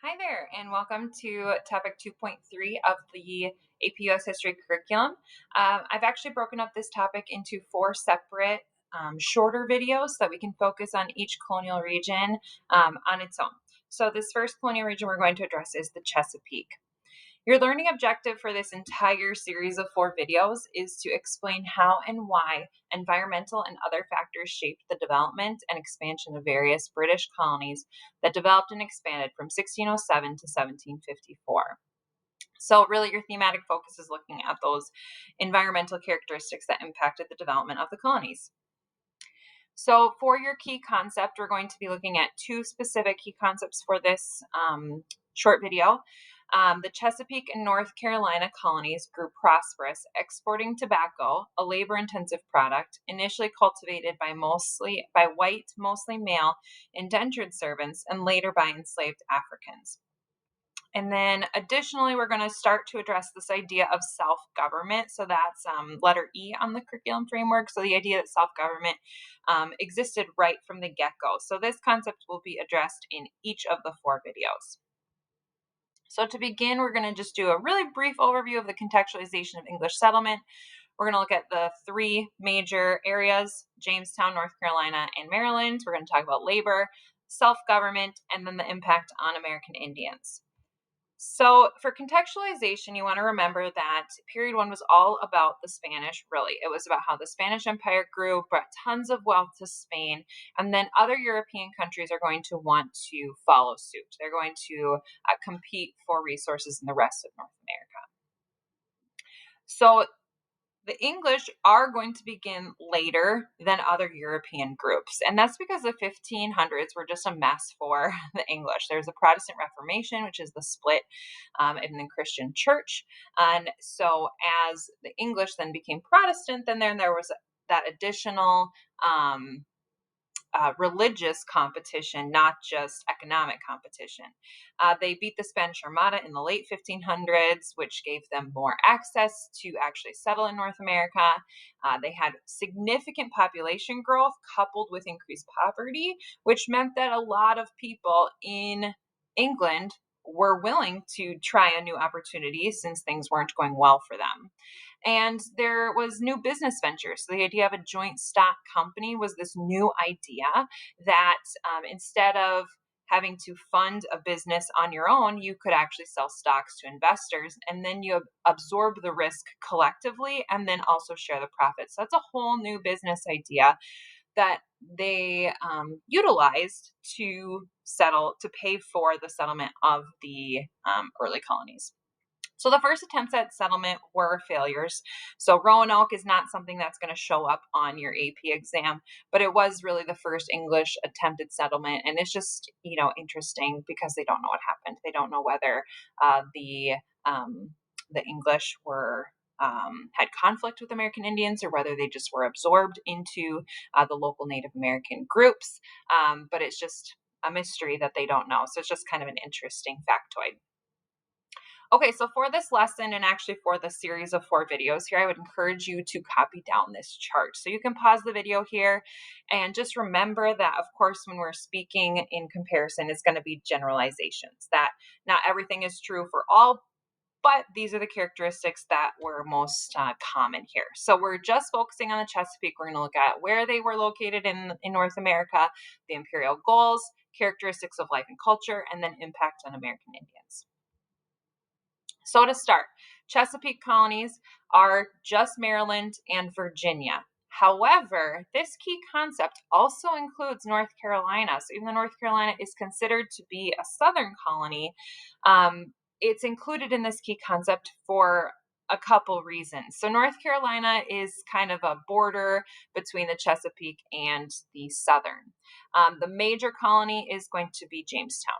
Hi there, and welcome to topic 2.3 of the APUS history curriculum. I've actually broken up this topic into four separate shorter videos so that we can focus on each colonial region on its own. So this first colonial region we're going to address is the Chesapeake. Your learning objective for this entire series of four videos is to explain how and why environmental and other factors shaped the development and expansion of various British colonies that developed and expanded from 1607 to 1754. So really your thematic focus is looking at those environmental characteristics that impacted the development of the colonies. So for your key concept, we're going to be looking at two specific key concepts for this short video. The Chesapeake and North Carolina colonies grew prosperous, exporting tobacco, a labor-intensive product, initially cultivated by white, mostly male, indentured servants, and later by enslaved Africans. And then additionally, we're going to start to address this idea of self-government. So that's letter E on the curriculum framework. So the idea that self-government existed right from the get-go. So this concept will be addressed in each of the four videos. So to begin, we're going to just do a really brief overview of the contextualization of English settlement. We're going to look at the three major areas, Jamestown, North Carolina, and Maryland. We're going to talk about labor, self-government, and then the impact on American Indians. So for contextualization, you want to remember that period one was all about the Spanish, really. It was about how the Spanish Empire grew, brought tons of wealth to Spain, and then other European countries are going to want to follow suit. They're going to compete for resources in the rest of North America. So the English are going to begin later than other European groups, and that's because the 1500s were just a mess for the English. There's the Protestant Reformation, which is the split in the Christian church, and so as the English then became Protestant, then there was that additional religious competition, not just economic competition. They beat the Spanish Armada in the late 1500s, which gave them more access to actually settle in North America. They had significant population growth coupled with increased poverty, which meant that a lot of people in England were willing to try a new opportunity since things weren't going well for them. And there was new business ventures. So the idea of a joint stock company was this new idea that instead of having to fund a business on your own, you could actually sell stocks to investors, and then you absorb the risk collectively and then also share the profits. So that's a whole new business idea that they utilized to pay for the settlement of the early colonies. So the first attempts at settlement were failures. So Roanoke is not something that's going to show up on your AP exam, but it was really the first English attempted settlement. And it's just, interesting because they don't know what happened. They don't know whether the English were had conflict with American Indians or whether they just were absorbed into the local Native American groups. But it's just a mystery that they don't know. So it's just kind of an interesting factoid. Okay, so for this lesson and actually for the series of four videos here, I would encourage you to copy down this chart. So you can pause the video here and just remember that, of course, when we're speaking in comparison, it's going to be generalizations, that not everything is true for all, but these are the characteristics that were most common here. So we're just focusing on the Chesapeake. We're going to look at where they were located in North America, the Imperial Goals, characteristics of life and culture, and then impact on American Indians. So to start, Chesapeake colonies are just Maryland and Virginia. However, this key concept also includes North Carolina. So even though North Carolina is considered to be a southern colony, it's included in this key concept for a couple reasons. So North Carolina is kind of a border between the Chesapeake and the southern. The major colony is going to be Jamestown.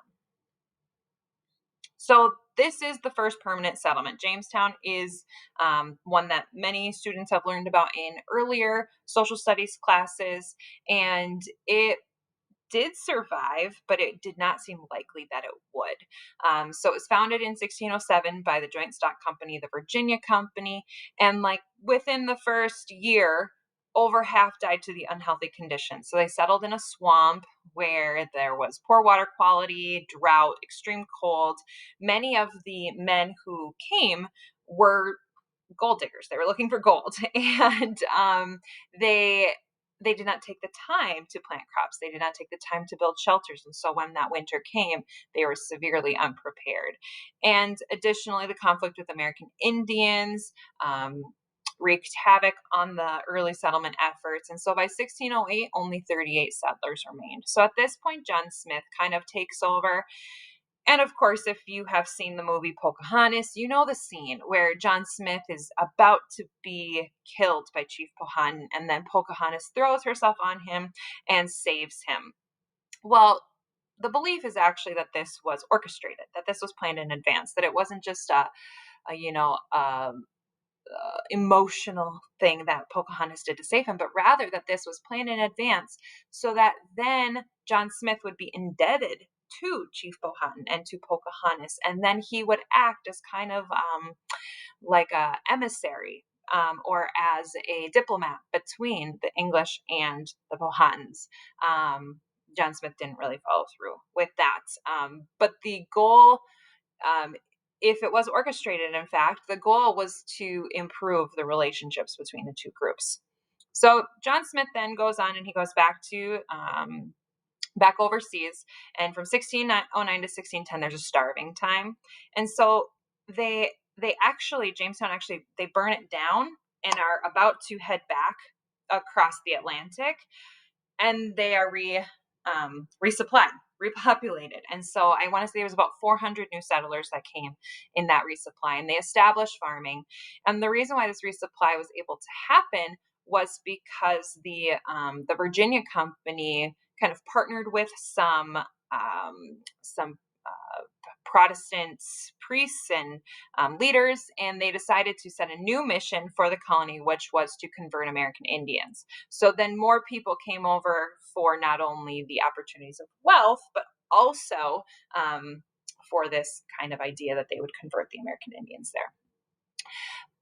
So this is the first permanent settlement. Jamestown is one that many students have learned about in earlier social studies classes, and it did survive, but it did not seem likely that it would. So it was founded in 1607 by the joint stock company, the Virginia Company, and like within the first year, over half died to the unhealthy conditions. So they settled in a swamp where there was poor water quality, drought, extreme cold. Many of the men who came were gold diggers. They were looking for gold, and they they did not take the time to plant crops. They did not take the time to build shelters, and so when that winter came, they were severely unprepared. And additionally, the conflict with American Indians wreaked havoc on the early settlement efforts. And so by 1608, only 38 settlers remained. So at this point, John Smith kind of takes over. And of course, if you have seen the movie Pocahontas, you know the scene where John Smith is about to be killed by Chief Powhatan, and then Pocahontas throws herself on him and saves him. Well, the belief is actually that this was orchestrated, that this was planned in advance, that it wasn't just a emotional thing that Pocahontas did to save him, but rather that this was planned in advance so that then John Smith would be indebted to Chief Powhatan and to Pocahontas, and then he would act as kind of like a emissary or as a diplomat between the English and the Powhatans. John Smith didn't really follow through with that, but the goal, um, if it was orchestrated, in fact, the goal was to improve the relationships between the two groups. So John Smith then goes on and he goes back overseas, and from 1609 to 1610 there's a starving time, and so they actually, Jamestown actually, they burn it down and are about to head back across the Atlantic, and they are resupplied, repopulated. And so I want to say there was about 400 new settlers that came in that resupply, and they established farming. And the reason why this resupply was able to happen was because the Virginia Company kind of partnered with some Protestant priests and leaders, and they decided to set a new mission for the colony, which was to convert American Indians. So then more people came over for not only the opportunities of wealth, but also for this kind of idea that they would convert the American Indians there.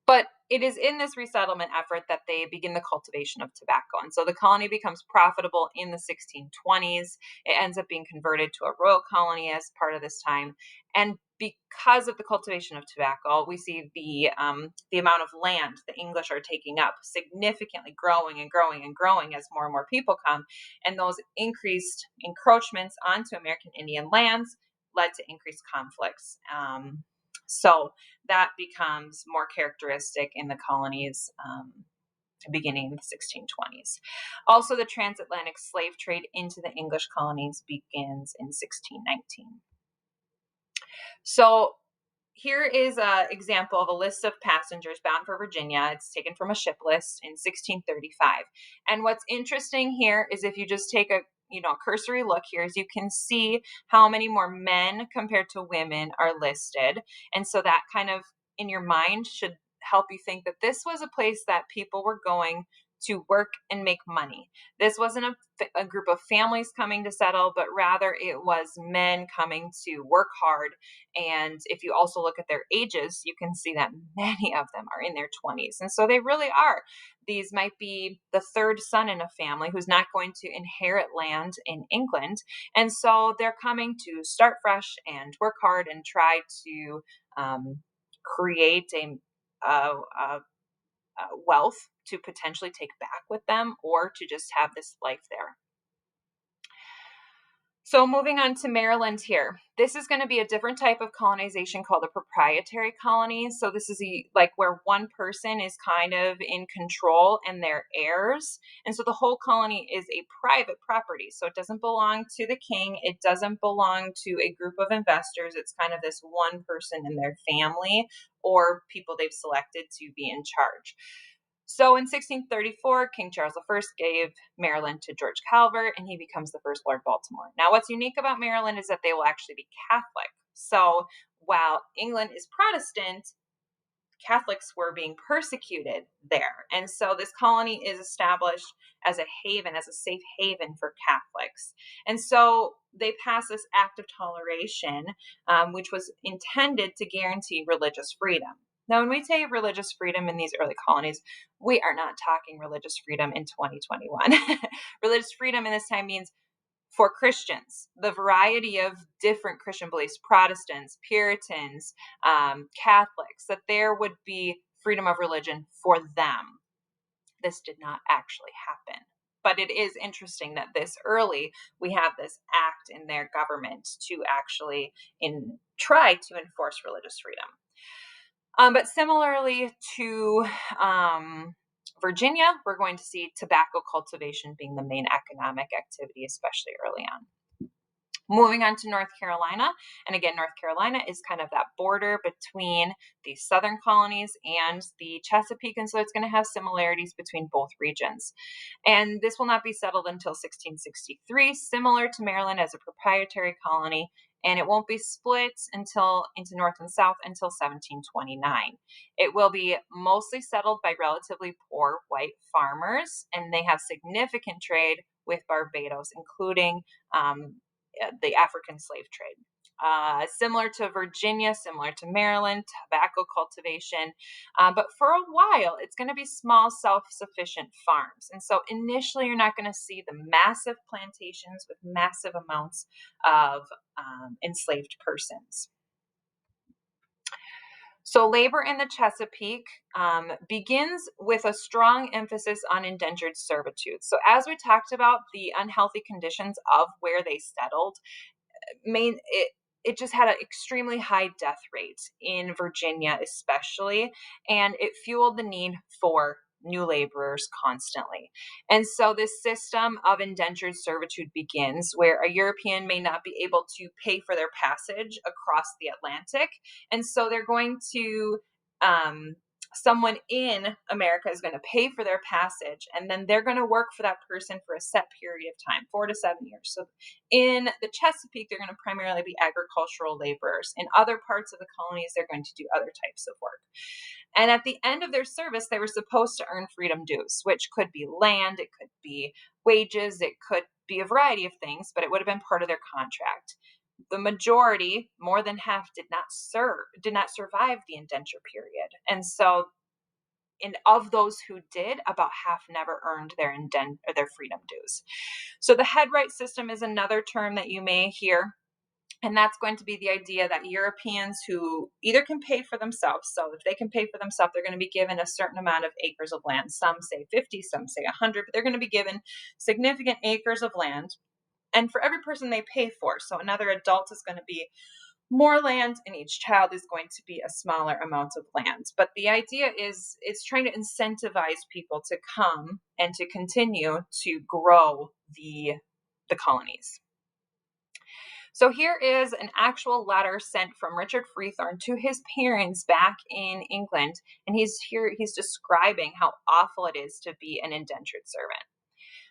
But it is in this resettlement effort that they begin the cultivation of tobacco. And so the colony becomes profitable in the 1620s. It ends up being converted to a royal colony as part of this time. And because of the cultivation of tobacco, we see the amount of land the English are taking up significantly growing and growing and growing as more and more people come. And those increased encroachments onto American Indian lands led to increased conflicts. So that becomes more characteristic in the colonies beginning in the 1620s. Also, the transatlantic slave trade into the English colonies begins in 1619. So here is an example of a list of passengers bound for Virginia. It's taken from a ship list in 1635. And what's interesting here is if you just take a cursory look here, is you can see how many more men compared to women are listed. And so that kind of in your mind should help you think that this was a place that people were going to work and make money. This wasn't a group of families coming to settle, but rather it was men coming to work hard. And if you also look at their ages, you can see that many of them are in their 20s. And so they really are. These might be the third son in a family who's not going to inherit land in England. And so they're coming to start fresh and work hard and try to create a wealth to potentially take back with them or to just have this life there. So moving on to Maryland here. This is going to be a different type of colonization called a proprietary colony. So this is where one person is kind of in control and their heirs. And so the whole colony is a private property. So it doesn't belong to the king. It doesn't belong to a group of investors. It's kind of this one person and their family or people they've selected to be in charge. So in 1634, King Charles I gave Maryland to George Calvert, and he becomes the first Lord Baltimore. Now, what's unique about Maryland is that they will actually be Catholic. So while England is Protestant, Catholics were being persecuted there. And so this colony is established as a haven, as a safe haven for Catholics. And so they passed this Act of Toleration, which was intended to guarantee religious freedom. Now, when we say religious freedom in these early colonies, we are not talking religious freedom in 2021. Religious freedom in this time means for Christians, the variety of different Christian beliefs, Protestants, Puritans, Catholics, that there would be freedom of religion for them. This did not actually happen. But it is interesting that this early, we have this act in their government to actually try to enforce religious freedom. But similarly to Virginia, we're going to see tobacco cultivation being the main economic activity, especially early on. Moving on to North Carolina, and again, North Carolina is kind of that border between the southern colonies and the Chesapeake, and so it's going to have similarities between both regions. And this will not be settled until 1663, similar to Maryland as a proprietary colony, and it won't be split until into North and South until 1729. It will be mostly settled by relatively poor white farmers, and they have significant trade with Barbados, including the African slave trade. Similar to Virginia, similar to Maryland, tobacco cultivation. But for a while, it's going to be small, self-sufficient farms. And so initially, you're not going to see the massive plantations with massive amounts of enslaved persons. So labor in the Chesapeake begins with a strong emphasis on indentured servitude. So as we talked about the unhealthy conditions of where they settled, it just had an extremely high death rate in Virginia especially, and it fueled the need for new laborers constantly. And so this system of indentured servitude begins where a European may not be able to pay for their passage across the Atlantic, and so they're going to someone in America is going to pay for their passage, and then they're going to work for that person for a set period of time, 4 to 7 years. So in the Chesapeake, they're going to primarily be agricultural laborers. In other parts of the colonies, they're going to do other types of work. And at the end of their service, they were supposed to earn freedom dues, which could be land, it could be wages, it could be a variety of things, but it would have been part of their contract. The majority, more than half, did not survive the indenture period. And so of those who did, about half never earned their freedom dues. So the headright system is another term that you may hear. And that's going to be the idea that Europeans who either can pay for themselves, so if they can pay for themselves, they're going to be given a certain amount of acres of land. Some say 50, some say 100, but they're going to be given significant acres of land. And for every person they pay for, so another adult is going to be more land and each child is going to be a smaller amount of land. But the idea is it's trying to incentivize people to come and to continue to grow the colonies. So here is an actual letter sent from Richard Freethorn to his parents back in England, and he's describing how awful it is to be an indentured servant.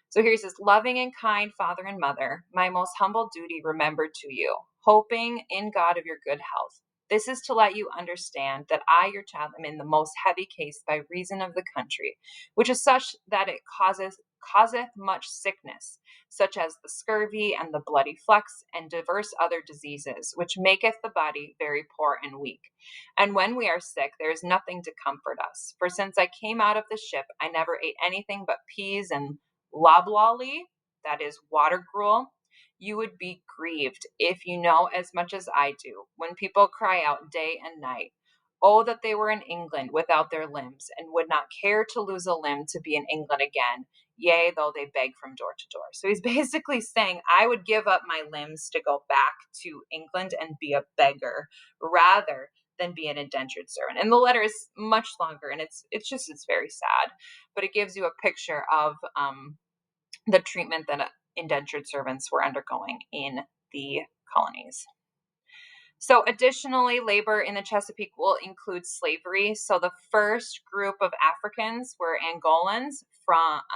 So here he says, loving and kind father and mother, my most humble duty remembered to you, hoping in God of your good health. This is to let you understand that I, your child, am in the most heavy case by reason of the country, which is such that it causeth much sickness, such as the scurvy and the bloody flux and divers other diseases, which maketh the body very poor and weak. And when we are sick, there is nothing to comfort us. For since I came out of the ship, I never ate anything but peas and loblolly, that is water gruel. You would be grieved if you know as much as I do, when people cry out day and night, oh, that they were in England without their limbs, and would not care to lose a limb to be in England again, yea, though they beg from door to door. So he's basically saying, I would give up my limbs to go back to England and be a beggar rather than be an indentured servant. And the letter is much longer, and it's very sad, but it gives you a picture of the treatment that indentured servants were undergoing in the colonies. So additionally, labor in the Chesapeake will include slavery. So the first group of Africans were Angolans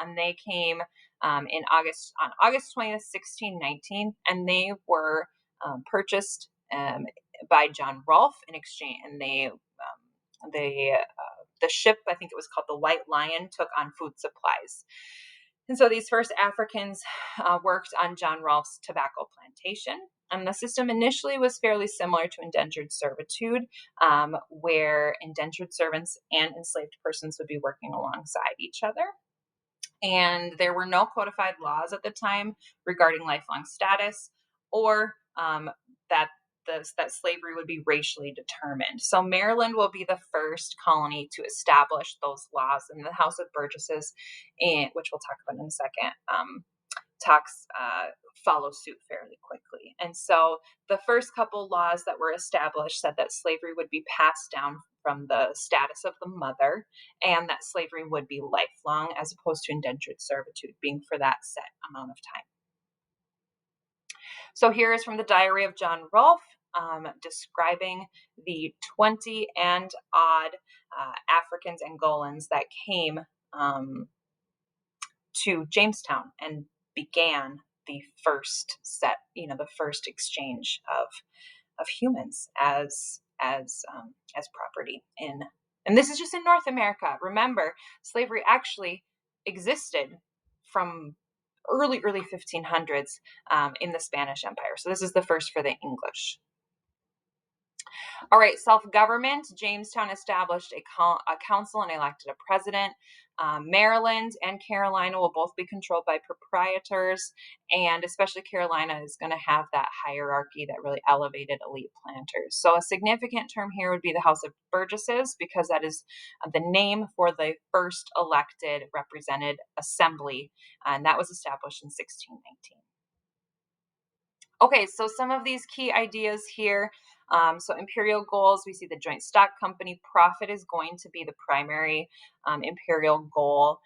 and they came on August 20th, 1619, and they were purchased by John Rolfe in exchange, and the ship, I think it was called the White Lion, took on food supplies. And so these first Africans worked on John Rolfe's tobacco plantation. And the system initially was fairly similar to indentured servitude, where indentured servants and enslaved persons would be working alongside each other. And there were no codified laws at the time regarding lifelong status or that that slavery would be racially determined. So Maryland will be the first colony to establish those laws, and the House of Burgesses, which we'll talk about in a second, talks follow suit fairly quickly. And so the first couple laws that were established said that slavery would be passed down from the status of the mother, and that slavery would be lifelong as opposed to indentured servitude being for that set amount of time. So here is from the diary of John Rolfe, describing the 20 and odd Africans and Angolans that came to Jamestown and began the first set, the first exchange of humans as property in, and this is just in North America. Remember, slavery actually existed from early 1500s in the Spanish Empire. So this is the first for the English. All right, self-government. Jamestown established a council and elected a president. Maryland and Carolina will both be controlled by proprietors, and especially Carolina is going to have that hierarchy that really elevated elite planters. So a significant term here would be the House of Burgesses, because that is the name for the first elected represented assembly, and that was established in 1619. Okay, so some of these key ideas here. So Imperial Goals, we see the joint stock company. Profit is going to be the primary imperial goal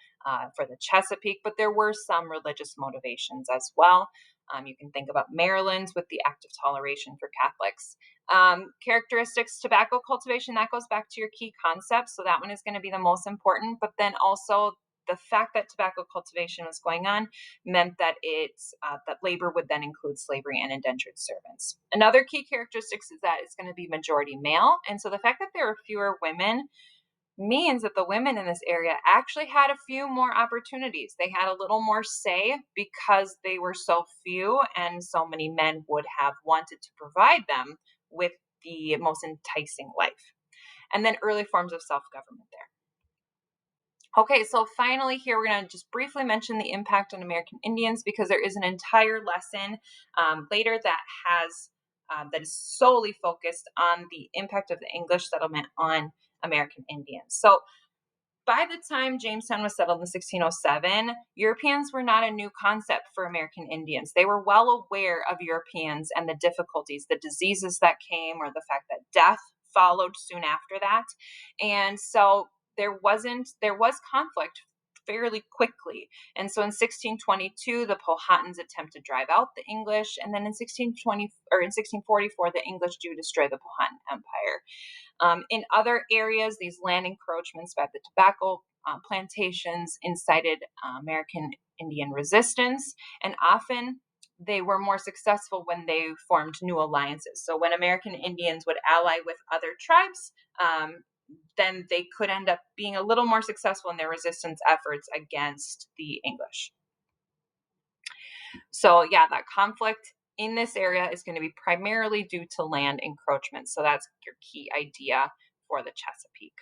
for the Chesapeake, but there were some religious motivations as well. You can think about Maryland with the Act of Toleration for Catholics. Characteristics, tobacco cultivation, that goes back to your key concepts. So that one is going to be the most important, but then also the fact that tobacco cultivation was going on meant that that labor would then include slavery and indentured servants. Another key characteristic is that it's going to be majority male, and so the fact that there are fewer women means that the women in this area actually had a few more opportunities. They had a little more say because they were so few, and so many men would have wanted to provide them with the most enticing life. And then early forms of self-government there. Okay, so finally here we're going to just briefly mention the impact on American Indians, because there is an entire lesson later that is solely focused on the impact of the English settlement on American Indians. So by the time Jamestown was settled in 1607, Europeans were not a new concept for American Indians. They were well aware of Europeans and the difficulties, the diseases that came, or the fact that death followed soon after that. And so there was conflict fairly quickly. And so in 1622, the Powhatans attempt to drive out the English, and then in 1644, the English do destroy the Powhatan Empire. In other areas, these land encroachments by the tobacco plantations incited American Indian resistance, and often they were more successful when they formed new alliances. So when American Indians would ally with other tribes, then they could end up being a little more successful in their resistance efforts against the English. So yeah, that conflict in this area is going to be primarily due to land encroachment. So that's your key idea for the Chesapeake.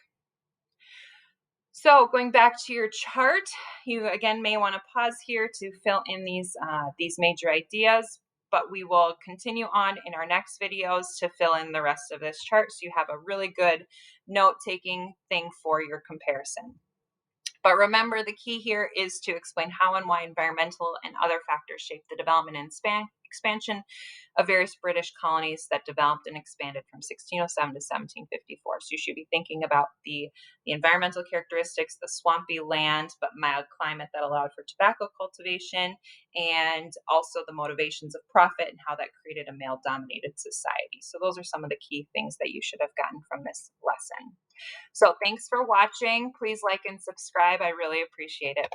So going back to your chart, you again may want to pause here to fill in these major ideas, but we will continue on in our next videos to fill in the rest of this chart, so you have a really good note-taking thing for your comparison. But remember, the key here is to explain how and why environmental and other factors shape the development and expansion of various British colonies that developed and expanded from 1607 to 1754. So you should be thinking about the environmental characteristics, the swampy land but mild climate that allowed for tobacco cultivation, and also the motivations of profit and how that created a male-dominated society. So those are some of the key things that you should have gotten from this lesson. So thanks for watching. Please like and subscribe. I really appreciate it.